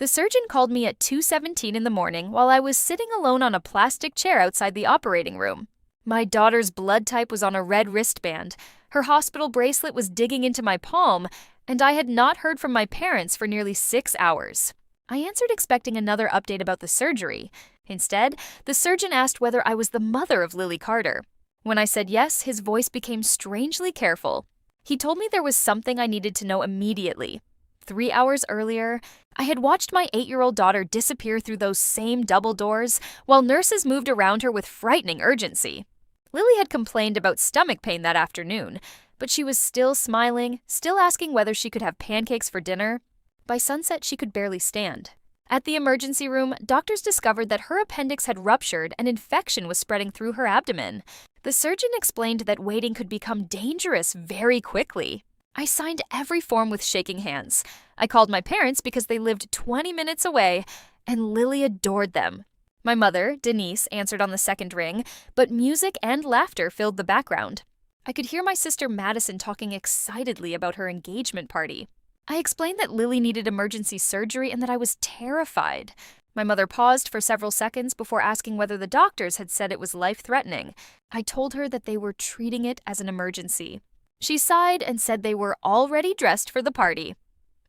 The surgeon called me at 2:17 in the morning while I was sitting alone on a plastic chair outside the operating room. My daughter's blood type was on a red wristband, her hospital bracelet was digging into my palm, and I had not heard from my parents for nearly 6 hours. I answered expecting another update about the surgery. Instead, the surgeon asked whether I was the mother of Lily Carter. When I said yes, his voice became strangely careful. He told me there was something I needed to know immediately. 3 hours earlier, I had watched my 8-year-old daughter disappear through those same double doors while nurses moved around her with frightening urgency. Lily had complained about stomach pain that afternoon, but she was still smiling, still asking whether she could have pancakes for dinner. By sunset, she could barely stand. At the emergency room, doctors discovered that her appendix had ruptured and infection was spreading through her abdomen. The surgeon explained that waiting could become dangerous very quickly. I signed every form with shaking hands. I called my parents because they lived 20 minutes away, and Lily adored them. My mother, Denise, answered on the second ring, but music and laughter filled the background. I could hear my sister Madison talking excitedly about her engagement party. I explained that Lily needed emergency surgery and that I was terrified. My mother paused for several seconds before asking whether the doctors had said it was life-threatening. I told her that they were treating it as an emergency. She sighed and said they were already dressed for the party.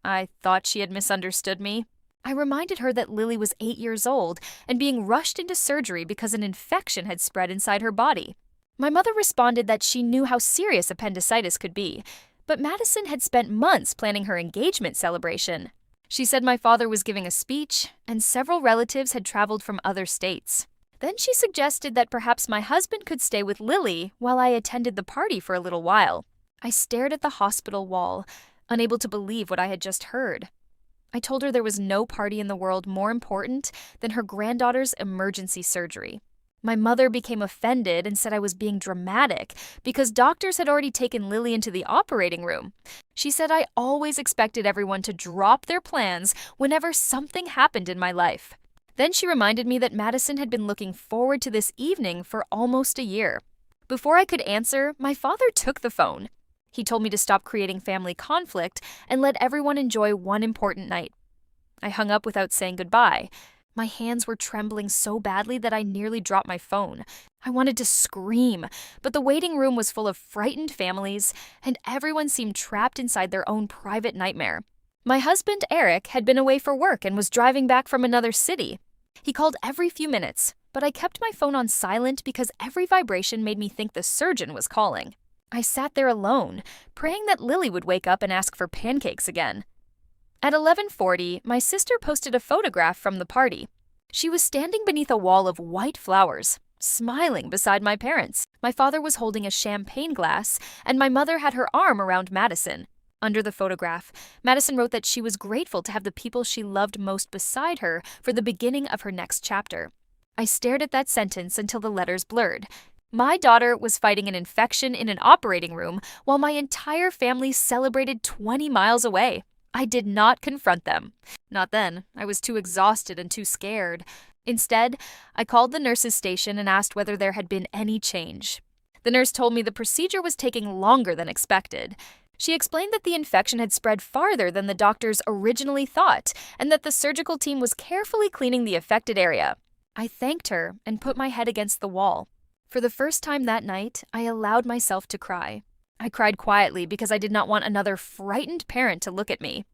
I thought she had misunderstood me. I reminded her that Lily was 8 years old and being rushed into surgery because an infection had spread inside her body. My mother responded that she knew how serious appendicitis could be, but Madison had spent months planning her engagement celebration. She said my father was giving a speech, and several relatives had traveled from other states. Then she suggested that perhaps my husband could stay with Lily while I attended the party for a little while. I stared at the hospital wall, unable to believe what I had just heard. I told her there was no party in the world more important than her granddaughter's emergency surgery. My mother became offended and said I was being dramatic because doctors had already taken Lily into the operating room. She said I always expected everyone to drop their plans whenever something happened in my life. Then she reminded me that Madison had been looking forward to this evening for almost a year. Before I could answer, my father took the phone. He told me to stop creating family conflict and let everyone enjoy one important night. I hung up without saying goodbye. My hands were trembling so badly that I nearly dropped my phone. I wanted to scream, but the waiting room was full of frightened families, and everyone seemed trapped inside their own private nightmare. My husband, Eric, had been away for work and was driving back from another city. He called every few minutes, but I kept my phone on silent because every vibration made me think the surgeon was calling. I sat there alone, praying that Lily would wake up and ask for pancakes again. At 11:40, my sister posted a photograph from the party. She was standing beneath a wall of white flowers, smiling beside my parents. My father was holding a champagne glass, and my mother had her arm around Madison. Under the photograph, Madison wrote that she was grateful to have the people she loved most beside her for the beginning of her next chapter. I stared at that sentence until the letters blurred. My daughter was fighting an infection in an operating room while my entire family celebrated 20 miles away. I did not confront them. Not then. I was too exhausted and too scared. Instead, I called the nurse's station and asked whether there had been any change. The nurse told me the procedure was taking longer than expected. She explained that the infection had spread farther than the doctors originally thought and that the surgical team was carefully cleaning the affected area. I thanked her and put my head against the wall. For the first time that night, I allowed myself to cry. I cried quietly because I did not want another frightened parent to look at me.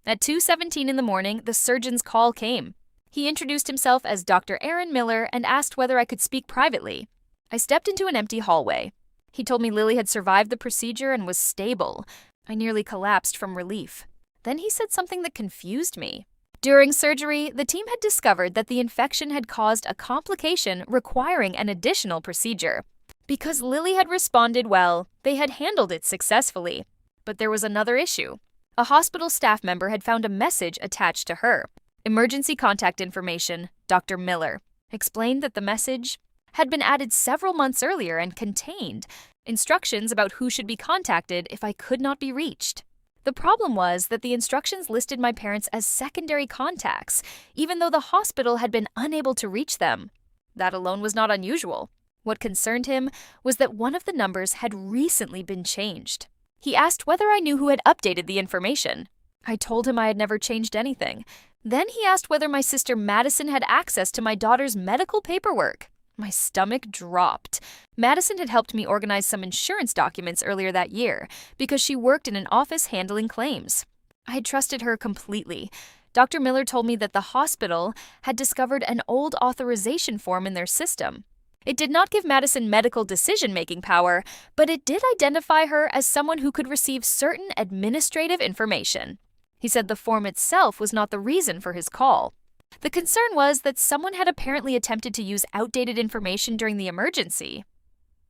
At 2:17 in the morning, the surgeon's call came. He introduced himself as Dr. Aaron Miller and asked whether I could speak privately. I stepped into an empty hallway. He told me Lily had survived the procedure and was stable. I nearly collapsed from relief. Then he said something that confused me. During surgery, the team had discovered that the infection had caused a complication requiring an additional procedure. Because Lily had responded well, they had handled it successfully. But there was another issue. A hospital staff member had found a message attached to her. Emergency contact information, Dr. Miller. Explained that the message had been added several months earlier and contained instructions about who should be contacted if I could not be reached. The problem was that the instructions listed my parents as secondary contacts, even though the hospital had been unable to reach them. That alone was not unusual. What concerned him was that one of the numbers had recently been changed. He asked whether I knew who had updated the information. I told him I had never changed anything. Then he asked whether my sister Madison had access to my daughter's medical paperwork. My stomach dropped. Madison had helped me organize some insurance documents earlier that year because she worked in an office handling claims. I had trusted her completely. Dr. Miller told me that the hospital had discovered an old authorization form in their system. It did not give Madison medical decision-making power, but it did identify her as someone who could receive certain administrative information. He said the form itself was not the reason for his call. The concern was that someone had apparently attempted to use outdated information during the emergency.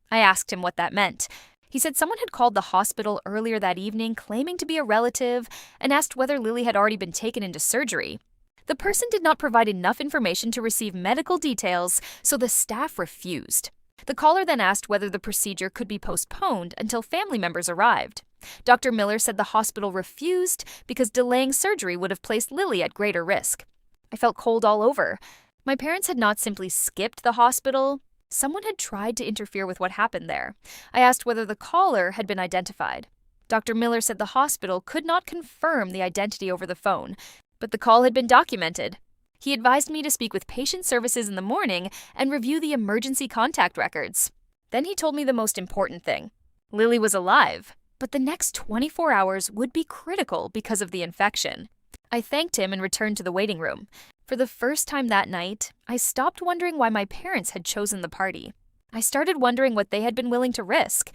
I asked him what that meant. He said someone had called the hospital earlier that evening claiming to be a relative and asked whether Lily had already been taken into surgery. The person did not provide enough information to receive medical details, so the staff refused. The caller then asked whether the procedure could be postponed until family members arrived. Dr. Miller said the hospital refused because delaying surgery would have placed Lily at greater risk. I felt cold all over. My parents had not simply skipped the hospital. Someone had tried to interfere with what happened there. I asked whether the caller had been identified. Dr. Miller said the hospital could not confirm the identity over the phone, but the call had been documented. He advised me to speak with patient services in the morning and review the emergency contact records. Then he told me the most important thing. Lily was alive, but the next 24 hours would be critical because of the infection. I thanked him and returned to the waiting room. For the first time that night, I stopped wondering why my parents had chosen the party. I started wondering what they had been willing to risk.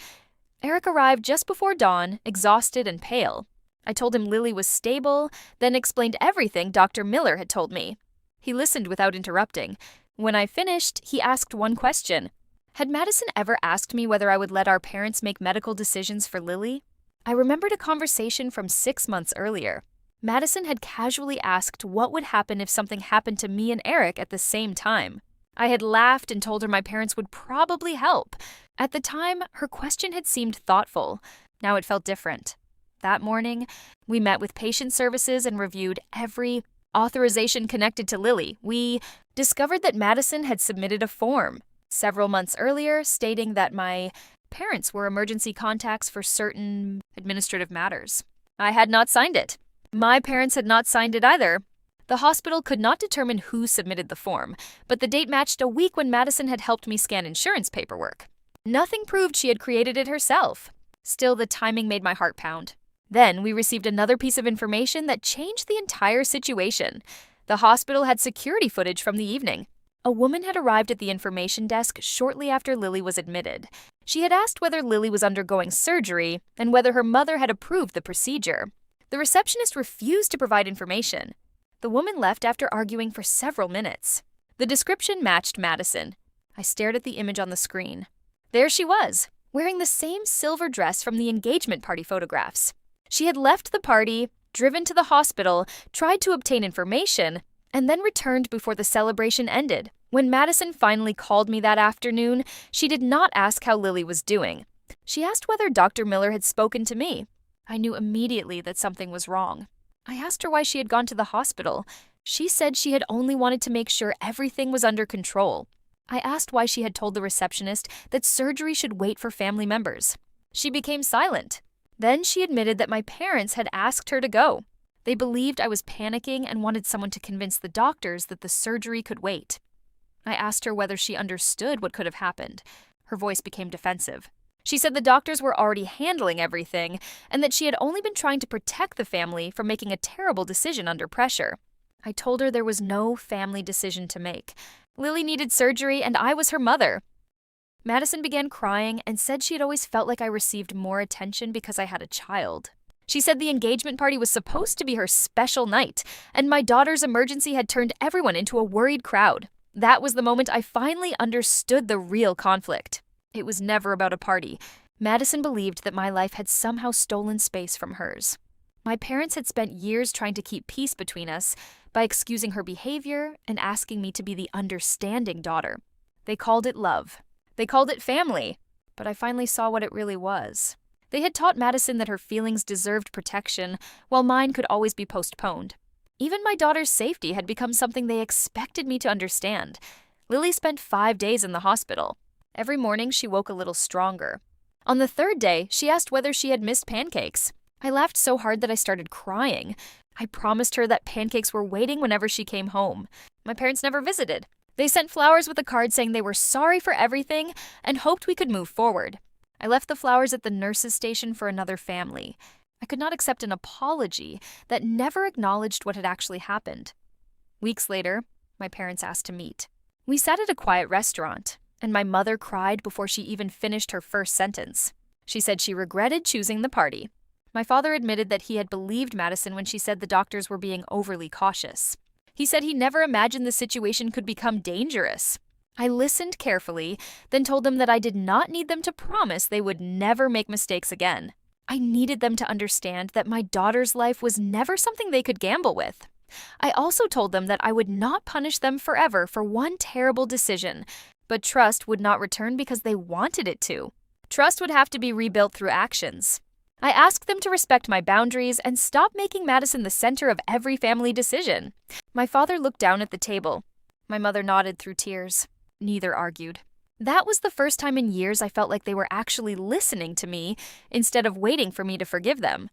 Eric arrived just before dawn, exhausted and pale. I told him Lily was stable, then explained everything Dr. Miller had told me. He listened without interrupting. When I finished, he asked one question. Had Madison ever asked me whether I would let our parents make medical decisions for Lily? I remembered a conversation from 6 months earlier. Madison had casually asked what would happen if something happened to me and Eric at the same time. I had laughed and told her my parents would probably help. At the time, her question had seemed thoughtful. Now it felt different. That morning, we met with patient services and reviewed every authorization connected to Lily. We discovered that Madison had submitted a form several months earlier stating that my parents were emergency contacts for certain administrative matters. I had not signed it. My parents had not signed it either. The hospital could not determine who submitted the form, but the date matched a week when Madison had helped me scan insurance paperwork. Nothing proved she had created it herself. Still, the timing made my heart pound. Then we received another piece of information that changed the entire situation. The hospital had security footage from the evening. A woman had arrived at the information desk shortly after Lily was admitted. She had asked whether Lily was undergoing surgery and whether her mother had approved the procedure. The receptionist refused to provide information. The woman left after arguing for several minutes. The description matched Madison. I stared at the image on the screen. There she was, wearing the same silver dress from the engagement party photographs. She had left the party, driven to the hospital, tried to obtain information, and then returned before the celebration ended. When Madison finally called me that afternoon, she did not ask how Lily was doing. She asked whether Dr. Miller had spoken to me. I knew immediately that something was wrong. I asked her why she had gone to the hospital. She said she had only wanted to make sure everything was under control. I asked why she had told the receptionist that surgery should wait for family members. She became silent. Then she admitted that my parents had asked her to go. They believed I was panicking and wanted someone to convince the doctors that the surgery could wait. I asked her whether she understood what could have happened. Her voice became defensive. She said the doctors were already handling everything and that she had only been trying to protect the family from making a terrible decision under pressure. I told her there was no family decision to make. Lily needed surgery and I was her mother. Madison began crying and said she had always felt like I received more attention because I had a child. She said the engagement party was supposed to be her special night, and my daughter's emergency had turned everyone into a worried crowd. That was the moment I finally understood the real conflict. It was never about a party. Madison believed that my life had somehow stolen space from hers. My parents had spent years trying to keep peace between us by excusing her behavior and asking me to be the understanding daughter. They called it love. They called it family. But I finally saw what it really was. They had taught Madison that her feelings deserved protection, while mine could always be postponed. Even my daughter's safety had become something they expected me to understand. Lily spent 5 days in the hospital. Every morning she woke a little stronger. On the 3rd day, she asked whether she had missed pancakes. I laughed so hard that I started crying. I promised her that pancakes were waiting whenever she came home. My parents never visited. They sent flowers with a card saying they were sorry for everything and hoped we could move forward. I left the flowers at the nurse's station for another family. I could not accept an apology that never acknowledged what had actually happened. Weeks later, my parents asked to meet. We sat at a quiet restaurant, and my mother cried before she even finished her first sentence. She said she regretted choosing the party. My father admitted that he had believed Madison when she said the doctors were being overly cautious. He said he never imagined the situation could become dangerous. I listened carefully, then told them that I did not need them to promise they would never make mistakes again. I needed them to understand that my daughter's life was never something they could gamble with. I also told them that I would not punish them forever for one terrible decision, but trust would not return because they wanted it to. Trust would have to be rebuilt through actions. I asked them to respect my boundaries and stop making Madison the center of every family decision. My father looked down at the table. My mother nodded through tears. Neither argued. That was the first time in years I felt like they were actually listening to me instead of waiting for me to forgive them.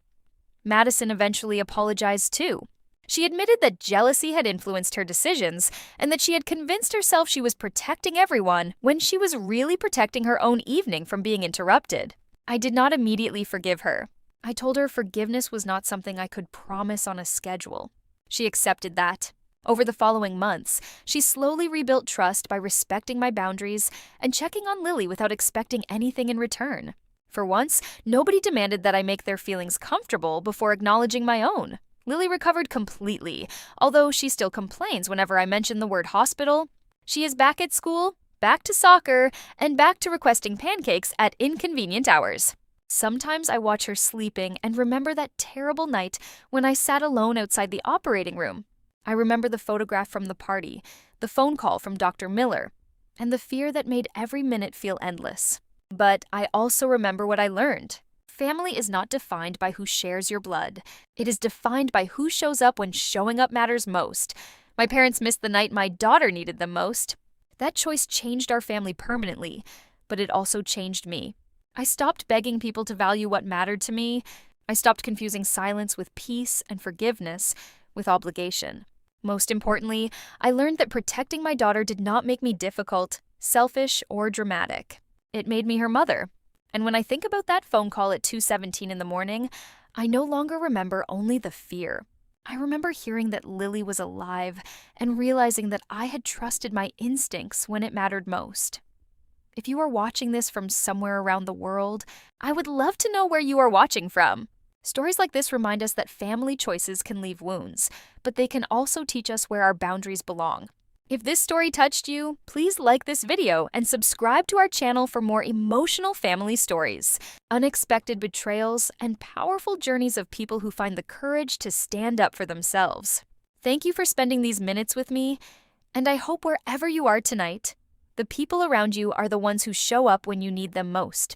Madison eventually apologized too. She admitted that jealousy had influenced her decisions and that she had convinced herself she was protecting everyone when she was really protecting her own evening from being interrupted. I did not immediately forgive her. I told her forgiveness was not something I could promise on a schedule. She accepted that. Over the following months, she slowly rebuilt trust by respecting my boundaries and checking on Lily without expecting anything in return. For once, nobody demanded that I make their feelings comfortable before acknowledging my own. Lily recovered completely, although she still complains whenever I mention the word hospital. She is back at school, back to soccer, and back to requesting pancakes at inconvenient hours. Sometimes I watch her sleeping and remember that terrible night when I sat alone outside the operating room. I remember the photograph from the party, the phone call from Dr. Miller, and the fear that made every minute feel endless. But I also remember what I learned. Family is not defined by who shares your blood. It is defined by who shows up when showing up matters most. My parents missed the night my daughter needed them most. That choice changed our family permanently, but it also changed me. I stopped begging people to value what mattered to me. I stopped confusing silence with peace and forgiveness with obligation. Most importantly, I learned that protecting my daughter did not make me difficult, selfish, or dramatic. It made me her mother. And when I think about that phone call at 2:17 in the morning, I no longer remember only the fear. I remember hearing that Lily was alive and realizing that I had trusted my instincts when it mattered most. If you are watching this from somewhere around the world, I would love to know where you are watching from. Stories like this remind us that family choices can leave wounds, but they can also teach us where our boundaries belong. If this story touched you, please like this video and subscribe to our channel for more emotional family stories, unexpected betrayals, and powerful journeys of people who find the courage to stand up for themselves. Thank you for spending these minutes with me, and I hope wherever you are tonight, the people around you are the ones who show up when you need them most.